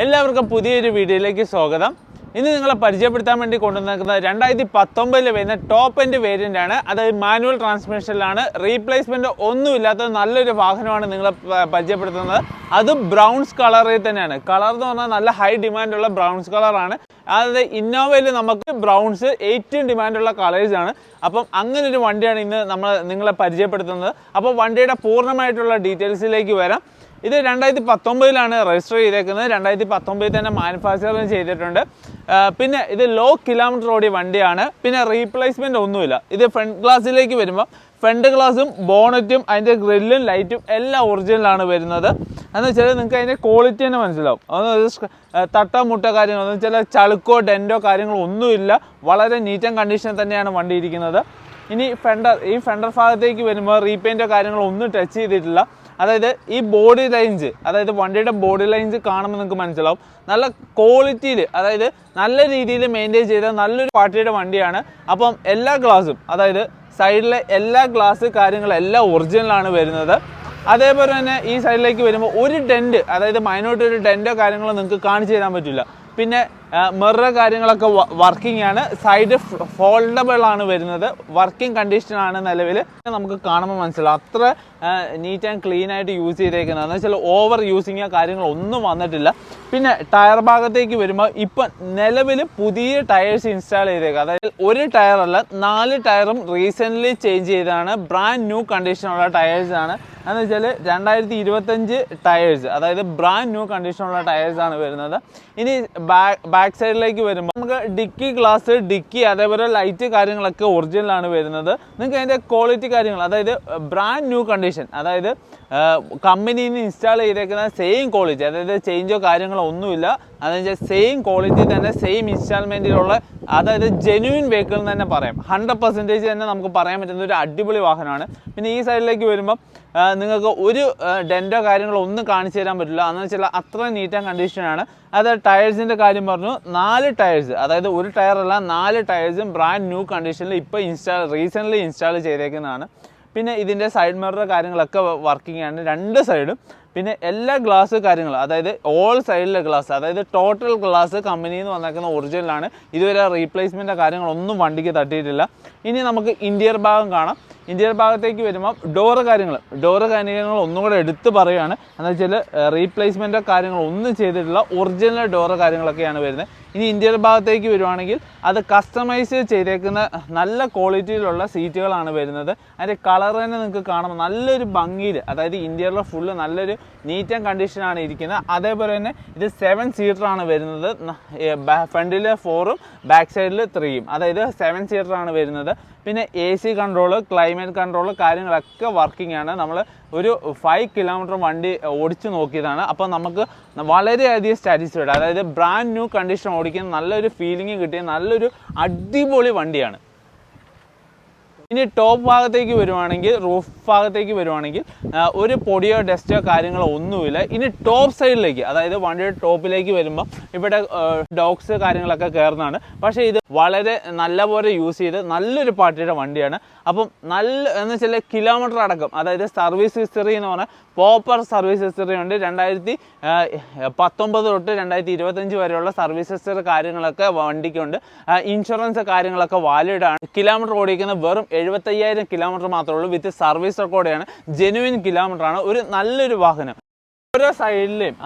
എല്ലാവർക്കും പുതിയൊരു വീഡിയോയിലേക്ക് സ്വാഗതം. ഇന്ന് നിങ്ങളെ പരിചയപ്പെടുത്താൻ വേണ്ടി കൊണ്ടുവന്നിരിക്കുന്നത് 2019 വരുന്ന ടോപ്പ് എൻഡ് വേരിയൻ്റ് ആണ്. അതായത് മാനുവൽ ട്രാൻസ്മിഷനിലാണ്, റീപ്ലേസ്മെൻറ്റ് ഒന്നുമില്ലാത്ത നല്ലൊരു വാഹനമാണ് നിങ്ങളെ പരിചയപ്പെടുത്തുന്നത്. അത് ബ്രൗൺസ് കളറിൽ തന്നെയാണ്. കളർ എന്ന് പറഞ്ഞാൽ നല്ല ഹൈ ഡിമാൻഡുള്ള ബ്രൗൺസ് കളറാണ്. അതായത് ഇന്നോവയിൽ നമുക്ക് ബ്രൗൺസ് ഏറ്റവും ഡിമാൻഡുള്ള കളേഴ്സാണ്. അപ്പം അങ്ങനൊരു വണ്ടിയാണ് ഇന്ന് നിങ്ങളെ പരിചയപ്പെടുത്തുന്നത്. അപ്പോൾ വണ്ടിയുടെ പൂർണ്ണമായിട്ടുള്ള ഡീറ്റെയിൽസിലേക്ക് വരാം. ഇത് 2019 രജിസ്റ്റർ ചെയ്തേക്കുന്നത്. 2019 തന്നെ മാനുഫാക്ചറിങ് ചെയ്തിട്ടുണ്ട്. പിന്നെ ഇത് ലോ കിലോമീറ്റർ ഓടിയ വണ്ടിയാണ്. പിന്നെ റീപ്ലേസ്മെൻറ്റ് ഒന്നുമില്ല. ഇത് ഫ്രണ്ട് ഗ്ലാസ്സിലേക്ക് വരുമ്പോൾ ഫ്രണ്ട് ഗ്ലാസും ബോണറ്റും അതിൻ്റെ ഗ്രില്ലും ലൈറ്റും എല്ലാം ഒറിജിനലാണ് വരുന്നത്. എന്ന് വെച്ചാൽ നിങ്ങൾക്ക് അതിൻ്റെ ക്വാളിറ്റി തന്നെ മനസ്സിലാവും. അതൊന്നും തട്ട മുട്ട കാര്യങ്ങളൊന്നും ചില ചളുക്കോ ഡെൻറ്റോ കാര്യങ്ങളോ ഒന്നുമില്ല. വളരെ നീറ്റ് ആൻഡ് കണ്ടീഷനിൽ തന്നെയാണ് വണ്ടി ഇരിക്കുന്നത്. ഇനി ഈ ഫെൻഡർ ഭാഗത്തേക്ക് വരുമ്പോൾ റീപെയിൻറ്റോ കാര്യങ്ങളോ ഒന്നും ടച്ച് ചെയ്തിട്ടില്ല. അതായത് ഈ ബോഡി ലൈൻസ്, അതായത് വണ്ടിയുടെ ബോഡി ലൈൻസ് കാണുമ്പോൾ നിങ്ങൾക്ക് മനസ്സിലാവും നല്ല ക്വാളിറ്റിയിൽ, അതായത് നല്ല രീതിയിൽ മെയിൻറ്റെയിൻ ചെയ്ത നല്ലൊരു പാർട്ടിയുടെ വണ്ടിയാണ്. അപ്പം എല്ലാ ഗ്ലാസും, അതായത് സൈഡിലെ എല്ലാ ഗ്ലാസ് കാര്യങ്ങളെല്ലാം ഒറിജിനലാണ് വരുന്നത്. അതേപോലെ തന്നെ ഈ സൈഡിലേക്ക് വരുമ്പോൾ ഒരു ഡെൻറ്റ്, അതായത് മൈനോട്ടൊരു ഡെൻറ്റോ കാര്യങ്ങളോ നിങ്ങൾക്ക് കാണിച്ചു തരാൻ പറ്റില്ല. പിന്നെ മിറർ കാര്യങ്ങളൊക്കെ വർക്കിംഗ് ആണ്. സൈഡ് ഫോൾഡബിൾ ആണ് വരുന്നത്. വർക്കിംഗ് കണ്ടീഷനാണ് നിലവിൽ. നമുക്ക് കാണുമ്പോൾ മനസ്സിലാവും അത്ര നീറ്റ് ആൻഡ് ക്ലീൻ ആയിട്ട് യൂസ് ചെയ്തേക്കുന്നത്. എന്ന് വെച്ചാൽ ഓവർ യൂസിങ്ങോ കാര്യങ്ങളൊന്നും വന്നിട്ടില്ല. പിന്നെ ടയർ ഭാഗത്തേക്ക് വരുമ്പോൾ ഇപ്പം നിലവിൽ പുതിയ ടയേഴ്സ് ഇൻസ്റ്റാൾ ചെയ്തേക്കുക. അതായത് ഒരു ടയറല്ല 4 ടയറും റീസെൻ്റ്ലി ചേഞ്ച് ചെയ്തതാണ്. ബ്രാൻഡ് ന്യൂ കണ്ടീഷനുള്ള ടയേഴ്സാണ്. എന്ന് വെച്ചാൽ 2025 ടയേഴ്സ്, അതായത് ബ്രാൻഡ് ന്യൂ കണ്ടീഷനുള്ള ടയേഴ്സാണ് വരുന്നത്. ഇനി ബാക്ക് സൈഡിലേക്ക് വരുമ്പോൾ നമുക്ക് ഡിക്കി ഗ്ലാസ്, ഡിക്കി അതേപോലെ ലൈറ്റ് കാര്യങ്ങളൊക്കെ ഒറിജിനലാണ് വരുന്നത്. നിങ്ങൾക്ക് അതിൻ്റെ ക്വാളിറ്റി കാര്യങ്ങൾ, അതായത് ബ്രാൻഡ് ന്യൂ കണ്ടീഷൻ, അതായത് കമ്പനിയിൽ നിന്ന് ഇൻസ്റ്റാൾ ചെയ്തേക്കുന്ന സെയിം ക്വാളിറ്റി, അതായത് ചേഞ്ചോ കാര്യങ്ങളോ ഒന്നുമില്ല. അതെന്ന് വെച്ചാൽ സെയിം ക്വാളിറ്റി തന്നെ സെയിം ഇൻസ്റ്റാൾമെൻറ്റിലുള്ള, അതായത് ജെന്യുവിൻ വെഹിക്കിൾ എന്ന് തന്നെ പറയാം. 100% തന്നെ നമുക്ക് പറയാൻ പറ്റുന്ന ഒരു അടിപൊളി വാഹനമാണ്. പിന്നെ ഈ സൈഡിലേക്ക് വരുമ്പം നിങ്ങൾക്ക് ഒരു ഡെൻറ്റോ കാര്യങ്ങളോ ഒന്നും കാണിച്ചു തരാൻ പറ്റില്ല. എന്ന് വെച്ചാൽ അത്ര നീറ്റ് ആൻഡ് കണ്ടീഷനാണ്. അത് ടയേഴ്സിൻ്റെ കാര്യം പറഞ്ഞു, 4 ടയേഴ്സ്, അതായത് ഒരു ടയറല്ല 4 ടയേഴ്സും ബ്രാൻഡ് ന്യൂ കണ്ടീഷനിൽ ഇപ്പോൾ റീസെൻ്റ്ലി ഇൻസ്റ്റാൾ ചെയ്തേക്കുന്നതാണ്. പിന്നെ ഇതിൻ്റെ സൈഡ് മിറർ കാര്യങ്ങളൊക്കെ വർക്കിംഗ് ആണ് 2 സൈഡും. പിന്നെ എല്ലാ ഗ്ലാസ് കാര്യങ്ങളും, അതായത് ഓൾ സൈഡിലെ ഗ്ലാസ്, അതായത് ടോട്ടൽ ഗ്ലാസ് കമ്പനിയിൽ നിന്ന് വന്നേക്കുന്ന ഒറിജിനലാണ്. ഇതുവരെ റീപ്ലേസ്മെൻറ്റ് കാര്യങ്ങളൊന്നും വണ്ടിക്ക് തട്ടിയിട്ടില്ല. ഇനി നമുക്ക് ഇൻറ്റീരിയർ ഭാഗം കാണാം. ഇൻറ്റീരിയർ ഭാഗത്തേക്ക് വരുമ്പോൾ ഡോറ് കാര്യങ്ങൾ ഒന്നും കൂടെ എടുത്ത് പറയുകയാണ്. എന്ന് വെച്ചാൽ റീപ്ലേസ്മെൻറ്റോ കാര്യങ്ങളൊന്നും ചെയ്തിട്ടില്ല. ഒറിജിനൽ ഡോറ് കാര്യങ്ങളൊക്കെയാണ് വരുന്നത്. ഇനി ഇൻറ്റീരിയർ ഭാഗത്തേക്ക് വരുവാണെങ്കിൽ അത് കസ്റ്റമൈസ് ചെയ്തേക്കുന്ന നല്ല ക്വാളിറ്റിയിലുള്ള സീറ്റുകളാണ് വരുന്നത്. അതിൻ്റെ കളർ തന്നെ നിങ്ങൾക്ക് കാണുമ്പോൾ നല്ലൊരു ഭംഗിയിൽ, അതായത് ഇൻറ്റീരിയർ ഫുള്ള് നല്ലൊരു നീറ്റ് ആൻഡ് കണ്ടീഷനാണ് ഇരിക്കുന്നത്. അതേപോലെ തന്നെ ഇത് 7 സീറ്ററാണ് വരുന്നത്. ഫ്രണ്ടിൽ 4ഉം ബാക്ക് സൈഡിൽ 3ഉം, അതായത് 7 സീറ്ററാണ് വരുന്നത്. പിന്നെ AC കൺട്രോള്, ക്ലൈമറ്റ് കൺട്രോള് കാര്യങ്ങളൊക്കെ വർക്കിംഗ് ആണ്. നമ്മൾ ഒരു 5 കിലോമീറ്റർ വണ്ടി ഓടിച്ച് നോക്കിയതാണ്. അപ്പോൾ നമുക്ക് വളരെയധികം സാറ്റിസ്ഫൈഡ്, അതായത് ബ്രാൻഡ് ന്യൂ കണ്ടീഷൻ ഓടിക്കുന്ന നല്ലൊരു ഫീലിംഗ് കിട്ടിയ നല്ലൊരു അടിപൊളി വണ്ടിയാണ്. ഇനി ടോപ്പ് ഭാഗത്തേക്ക് വരുവാണെങ്കിൽ, റൂഫ് ഭാഗത്തേക്ക് വരുവാണെങ്കിൽ ഒരു പൊടിയോ ഡസ്റ്റോ കാര്യങ്ങളോ ഒന്നുമില്ല. ഇനി ടോപ്പ് സൈഡിലേക്ക്, അതായത് വണ്ടിയുടെ ടോപ്പിലേക്ക് വരുമ്പോൾ ഇവിടെ ഡോഗ്സ് കാര്യങ്ങളൊക്കെ കയറുന്നതാണ്. പക്ഷേ ഇത് വളരെ നല്ലപോലെ യൂസ് ചെയ്ത് നല്ലൊരു പാർട്ടിയുടെ വണ്ടിയാണ്. അപ്പം എന്ന് വെച്ചാൽ കിലോമീറ്റർ അടക്കം, അതായത് സർവീസ് ഹിസ്റ്ററി എന്ന് പറഞ്ഞാൽ പ്രോപ്പർ സർവീസ് ഹിസ്റ്ററി ഉണ്ട്. 2019 തൊട്ട് 2025 വരെയുള്ള സർവീസ് ഹിസ്റ്ററി കാര്യങ്ങളൊക്കെ വണ്ടിക്കുണ്ട്. ഇൻഷുറൻസ് കാര്യങ്ങളൊക്കെ വാലിഡ് ആണ്. കിലോമീറ്റർ ഓടിക്കുന്ന വെറും 75,000 കിലോമീറ്റർ മാത്രമേ ഉള്ളൂ. വിത്ത് സർവീസ് റെക്കോർഡാണ്. ജെനുവിൻ കിലോമീറ്റർ ആണ്. ഒരു നല്ലൊരു വാഹനം. ഓരോ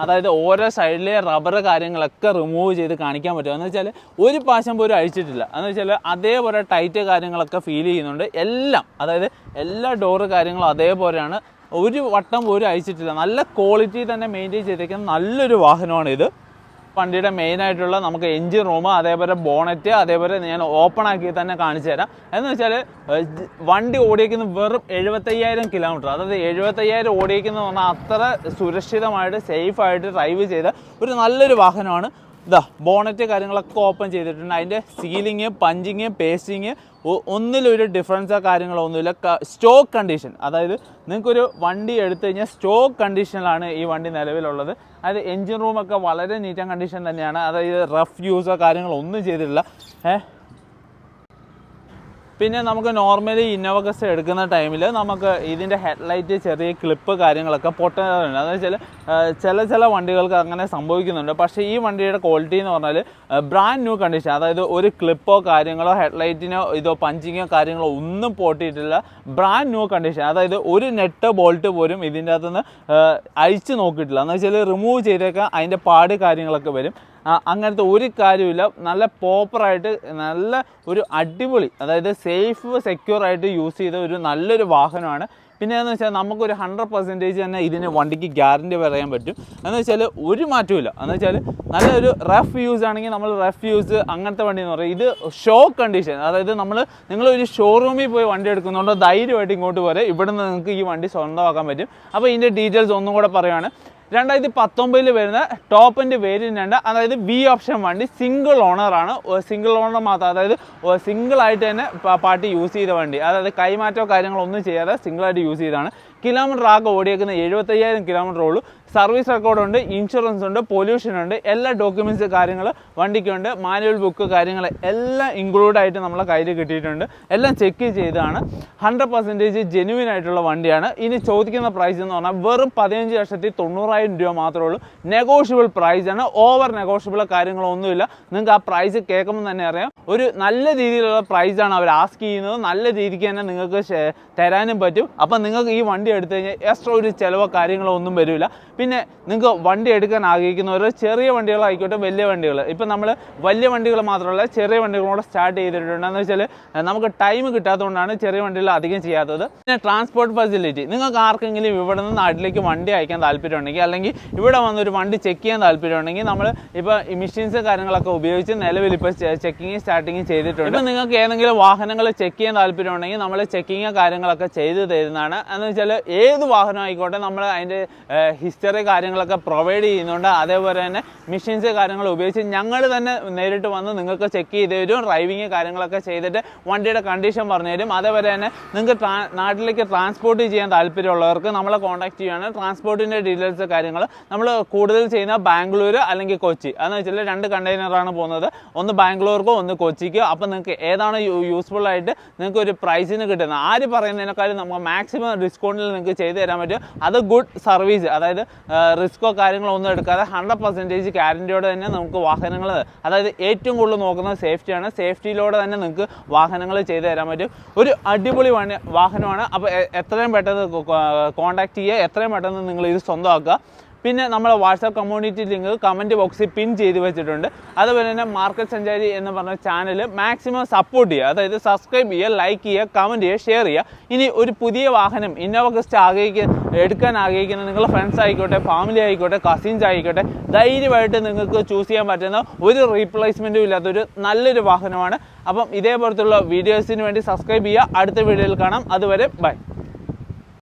സൈഡിലെയും റബ്ബർ കാര്യങ്ങളൊക്കെ റിമൂവ് ചെയ്ത് കാണിക്കാൻ പറ്റും. എന്ന് വെച്ചാൽ ഒരു പാശം പോലും അഴിച്ചിട്ടില്ല. എന്ന് വെച്ചാൽ അതേപോലെ ടൈറ്റ് കാര്യങ്ങളൊക്കെ ഫീൽ ചെയ്യുന്നുണ്ട്. എല്ലാം, അതായത് എല്ലാ ഡോറ് കാര്യങ്ങളും അതേപോലെയാണ്. ഒരു വട്ടം പോലും അഴിച്ചിട്ടില്ല. നല്ല ക്വാളിറ്റി തന്നെ മെയിൻറ്റെയിൻ ചെയ്തേക്കുന്ന നല്ലൊരു വാഹനമാണ് ഇത്. വണ്ടിയുടെ മെയിനായിട്ടുള്ള നമുക്ക് എൻജിൻ റൂം, അതേപോലെ ബോണറ്റ്, അതേപോലെ ഞാൻ ഓപ്പൺ ആക്കി തന്നെ കാണിച്ചു തരാം. എന്ന് വെച്ചാൽ വണ്ടി ഓടിക്കുന്നത് വെറും 75,000 കിലോമീറ്റർ, അതായത് 75,000 ഓടിക്കുന്നത് പറഞ്ഞാൽ അത്ര സുരക്ഷിതമായിട്ട് സേഫായിട്ട് ഡ്രൈവ് ചെയ്ത ഒരു നല്ലൊരു വാഹനമാണ്. ഇതാ ബോണറ്റ് കാര്യങ്ങളൊക്കെ ഓപ്പൺ ചെയ്തിട്ടുണ്ട്. അതിൻ്റെ സീലിങ്, പഞ്ചിങ്, പേസ്റ്റിങ് ഒന്നിലൊരു ഡിഫറൻസോ കാര്യങ്ങളോ ഒന്നുമില്ല. സ്റ്റോക്ക് കണ്ടീഷൻ, അതായത് നിങ്ങൾക്കൊരു വണ്ടി എടുത്തു കഴിഞ്ഞാൽ സ്റ്റോക്ക് കണ്ടീഷനിലാണ് ഈ വണ്ടി നിലവിലുള്ളത്. അതായത് എൻജിൻ റൂമൊക്കെ വളരെ നീറ്റ് ആൻഡ് കണ്ടീഷൻ തന്നെയാണ്. അതായത് റഫ് യൂസോ കാര്യങ്ങളോ ഒന്നും ചെയ്തിട്ടില്ല. പിന്നെ നമുക്ക് നോർമലി ഇന്നോവ ക്രിസ്റ്റ എടുക്കുന്ന ടൈമിൽ നമുക്ക് ഇതിൻ്റെ ഹെഡ്ലൈറ്റ് ചെറിയ ക്ലിപ്പ് കാര്യങ്ങളൊക്കെ പൊട്ടുന്നുണ്ട്. അതെന്ന് വെച്ചാൽ ചില വണ്ടികൾക്ക് അങ്ങനെ സംഭവിക്കുന്നുണ്ട്. പക്ഷേ ഈ വണ്ടിയുടെ ക്വാളിറ്റി എന്ന് പറഞ്ഞാൽ ബ്രാൻഡ് ന്യൂ കണ്ടീഷൻ, അതായത് ഒരു ക്ലിപ്പോ കാര്യങ്ങളോ ഹെഡ്ലൈറ്റിനോ ഇതോ പഞ്ചിങ്ങോ കാര്യങ്ങളോ ഒന്നും പൊട്ടിയിട്ടില്ല. ബ്രാൻഡ് ന്യൂ കണ്ടീഷൻ, അതായത് ഒരു നെറ്റ് ബോൾട്ട് പോലും ഇതിൻ്റെ അകത്തുനിന്ന് അഴിച്ച് നോക്കിയിട്ടില്ല. എന്ന് വെച്ചാൽ റിമൂവ് ചെയ്തേക്കാൻ അതിൻ്റെ പാട് കാര്യങ്ങളൊക്കെ വരും. അങ്ങനത്തെ ഒരു കാര്യമില്ല. നല്ല പ്രോപ്പറായിട്ട് നല്ല ഒരു അടിപൊളി, അതായത് സേഫ് സെക്യൂർ ആയിട്ട് യൂസ് ചെയ്ത ഒരു നല്ലൊരു വാഹനമാണ്. പിന്നെ എന്ന് വെച്ചാൽ നമുക്കൊരു 100% തന്നെ ഇതിന് വണ്ടിക്ക് ഗ്യാരണ്ടി പറയാൻ പറ്റും. എന്ന് വെച്ചാൽ ഒരു മാറ്റമില്ല. എന്ന് വെച്ചാൽ നല്ലൊരു റഫ് യൂസ് ആണെങ്കിൽ നമ്മൾ റഫ് യൂസ് അങ്ങനത്തെ വണ്ടി എന്ന് പറയും. ഇത് ഷോ കണ്ടീഷൻ, അതായത് നിങ്ങളൊരു ഷോറൂമിൽ പോയി വണ്ടി എടുക്കുന്നുണ്ടോ ധൈര്യമായിട്ട് ഇങ്ങോട്ട് പോരെ, ഇവിടെ നിന്ന് നിങ്ങൾക്ക് ഈ വണ്ടി സ്വന്തമാക്കാൻ പറ്റും. അപ്പോൾ ഇതിൻ്റെ ഡീറ്റെയിൽസ് ഒന്നും കൂടെ പറയുകയാണ്. 2019 വരുന്ന ടോപ്പ് എൻഡ് വേരിയൻ്റ് ഉണ്ട്. അതായത് വി ഓപ്ഷൻ വണ്ടി സിംഗിൾ ഓണറാണ്. സിംഗിൾ ഓണർ മാത്രം, അതായത് സിംഗിളായിട്ട് തന്നെ പാർട്ടി യൂസ് ചെയ്ത വണ്ടി, അതായത് കൈമാറ്റോ കാര്യങ്ങളൊന്നും ചെയ്യാതെ സിംഗിളായിട്ട് യൂസ് ചെയ്തതാണ്. കിലോമീറ്റർ ആകെ ഓടിയേക്കുന്ന 75,000 കിലോമീറ്റർ ഉള്ളൂ. സർവീസ് റെക്കോർഡുണ്ട്, ഇൻഷുറൻസ് ഉണ്ട്, പൊല്യൂഷൻ ഉണ്ട്, എല്ലാ ഡോക്യുമെൻറ്റ്സ് കാര്യങ്ങൾ വണ്ടിക്കുണ്ട്. മാനുവൽ ബുക്ക് കാര്യങ്ങൾ എല്ലാം ഇൻക്ലൂഡ് ആയിട്ട് നമ്മളെ കയ്യിൽ കിട്ടിയിട്ടുണ്ട്. എല്ലാം ചെക്ക് ചെയ്താണ്. 100% ജെന്യുവിൻ ആയിട്ടുള്ള വണ്ടിയാണ്. ഇനി ചോദിക്കുന്ന പ്രൈസ് എന്ന് പറഞ്ഞാൽ വെറും 15,90,000 രൂപ മാത്രമേ ഉള്ളൂ. നെഗോഷ്യബിൾ പ്രൈസാണ്, ഓവർ നെഗോഷ്യബിൾ കാര്യങ്ങളൊന്നുമില്ല. നിങ്ങൾക്ക് ആ പ്രൈസ് കേൾക്കുമ്പോൾ തന്നെ അറിയാം ഒരു നല്ല രീതിയിലുള്ള പ്രൈസാണ് അവർ ആസ്ക് ചെയ്യുന്നത്. നല്ല രീതിക്ക് തന്നെ നിങ്ങൾക്ക് തരാനും പറ്റും. അപ്പം നിങ്ങൾക്ക് ഈ വണ്ടി എടുത്തു കഴിഞ്ഞാൽ എക്സ്ട്രാ ഒരു ചിലവോ കാര്യങ്ങളോ ഒന്നും വരില്ല. പിന്നെ നിങ്ങൾക്ക് വണ്ടി എടുക്കാൻ ആഗ്രഹിക്കുന്നവർ ചെറിയ വണ്ടികളായിക്കോട്ടെ വലിയ വണ്ടികൾ, ഇപ്പം നമ്മൾ വലിയ വണ്ടികൾ മാത്രമല്ല ചെറിയ വണ്ടികളോട് സ്റ്റാർട്ട് ചെയ്തിട്ടുണ്ട്. എന്ന് വെച്ചാൽ നമുക്ക് ടൈം കിട്ടാത്തതുകൊണ്ടാണ് ചെറിയ വണ്ടികൾ അധികം ചെയ്യാത്തത്. പിന്നെ ട്രാൻസ്പോർട്ട് ഫെസിലിറ്റി, നിങ്ങൾക്ക് ആർക്കെങ്കിലും ഇവിടെ നിന്ന് നാട്ടിലേക്ക് വണ്ടി അയക്കാൻ താല്പര്യമുണ്ടെങ്കിൽ അല്ലെങ്കിൽ ഇവിടെ വന്നൊരു വണ്ടി ചെക്ക് ചെയ്യാൻ താല്പര്യമുണ്ടെങ്കിൽ നമ്മൾ ഇപ്പോൾ ഈ മെഷീൻസ് കാര്യങ്ങളൊക്കെ ഉപയോഗിച്ച് നിലവിൽ ഇപ്പോൾ ചെക്കിങ് സ്റ്റാർട്ടിങ് ചെയ്തിട്ടുണ്ട്. ഇപ്പം നിങ്ങൾക്ക് ഏതെങ്കിലും വാഹനങ്ങൾ ചെക്ക് ചെയ്യാൻ താല്പര്യമുണ്ടെങ്കിൽ നമ്മൾ ചെക്കിങ് കാര്യങ്ങളൊക്കെ ചെയ്ത് തരുന്നതാണ്. എന്ന് വെച്ചാൽ ഏത് വാഹനം ആയിക്കോട്ടെ നമ്മൾ അതിൻ്റെ ഹിസ്റ്ററി കാര്യങ്ങളൊക്കെ പ്രൊവൈഡ് ചെയ്യുന്നുണ്ട്. അതേപോലെ തന്നെ മെഷീൻസ് കാര്യങ്ങൾ ഉപയോഗിച്ച് ഞങ്ങൾ തന്നെ നേരിട്ട് വന്ന് നിങ്ങൾക്ക് ചെക്ക് ചെയ്ത് തരും. ഡ്രൈവിങ് കാര്യങ്ങളൊക്കെ ചെയ്തിട്ട് വണ്ടിയുടെ കണ്ടീഷൻ പറഞ്ഞു തരും. അതേപോലെ തന്നെ നിങ്ങൾക്ക് നാട്ടിലേക്ക് ട്രാൻസ്പോർട്ട് ചെയ്യാൻ താല്പര്യമുള്ളവർക്ക് നമ്മളെ കോൺടാക്ട് ചെയ്യുകയാണ്. ട്രാൻസ്പോർട്ടിൻ്റെ ഡീറ്റെയിൽസ് കാര്യങ്ങൾ നമ്മൾ കൂടുതൽ ചെയ്യുന്ന ബാംഗ്ലൂർ അല്ലെങ്കിൽ കൊച്ചി. അതെന്ന് വെച്ചാൽ 2 കണ്ടെയ്നറാണ് പോകുന്നത്, ഒന്ന് ബാംഗ്ലൂർക്കോ ഒന്ന് കൊച്ചിക്കോ. അപ്പോൾ നിങ്ങൾക്ക് ഏതാണ് യൂസ്ഫുൾ ആയിട്ട് നിങ്ങൾക്ക് ഒരു പ്രൈസിന് കിട്ടുന്നത്, ആര് പറയുന്നതിനേക്കാളും നമുക്ക് മാക്സിമം ഡിസ്കൗണ്ടിൽ നിങ്ങൾക്ക് ചെയ്തു തരാൻ പറ്റും. അത് ഗുഡ് സർവീസ്, അതായത് റിസ്കോ കാര്യങ്ങളോ ഒന്നും എടുക്കാതെ 100% ഗ്യാരണ്ടിയോടെ തന്നെ നമുക്ക് വാഹനങ്ങൾ, അതായത് ഏറ്റവും കൂടുതൽ നോക്കുന്നത് സേഫ്റ്റിയാണ്. സേഫ്റ്റിയിലൂടെ തന്നെ നിങ്ങൾക്ക് വാഹനങ്ങൾ ചെയ്തു തരാൻ പറ്റും. ഒരു അടിപൊളി വാഹനമാണ്. അപ്പോൾ എത്രയും പെട്ടെന്ന് കോൺടാക്ട് ചെയ്യുക, എത്രയും പെട്ടെന്ന് നിങ്ങൾ ഇത് സ്വന്തമാക്കുക. പിന്നെ നമ്മൾ വാട്സാപ്പ് കമ്മ്യൂണിറ്റി ലിങ്ക് കമൻറ്റ് ബോക്സിൽ പിൻ ചെയ്ത് വെച്ചിട്ടുണ്ട്. അതുപോലെ തന്നെ മാർക്കറ്റ് സഞ്ചാരി എന്ന് പറഞ്ഞ ചാനൽ മാക്സിമം സപ്പോർട്ട് ചെയ്യുക, അതായത് സബ്സ്ക്രൈബ് ചെയ്യുക, ലൈക്ക് ചെയ്യുക, കമൻറ്റ് ചെയ്യുക, ഷെയർ ചെയ്യുക. ഇനി ഒരു പുതിയ വാഹനം ഇന്നോവ ക്രിസ്റ്റ എടുക്കാൻ ആഗ്രഹിക്കുന്ന നിങ്ങളുടെ ഫ്രണ്ട്സ് ആയിക്കോട്ടെ, ഫാമിലി ആയിക്കോട്ടെ, കസിൻസ് ആയിക്കോട്ടെ, ധൈര്യമായിട്ട് നിങ്ങൾക്ക് ചൂസ് ചെയ്യാൻ പറ്റുന്ന ഒരു റീപ്ലേസ്മെൻറ്റും ഇല്ലാത്തൊരു നല്ലൊരു വാഹനമാണ്. അപ്പം ഇതേപോലത്തുള്ള വീഡിയോസിന് വേണ്ടി സബ്സ്ക്രൈബ് ചെയ്യുക. അടുത്ത വീഡിയോയിൽ കാണാം. അതുവരെ ബൈ.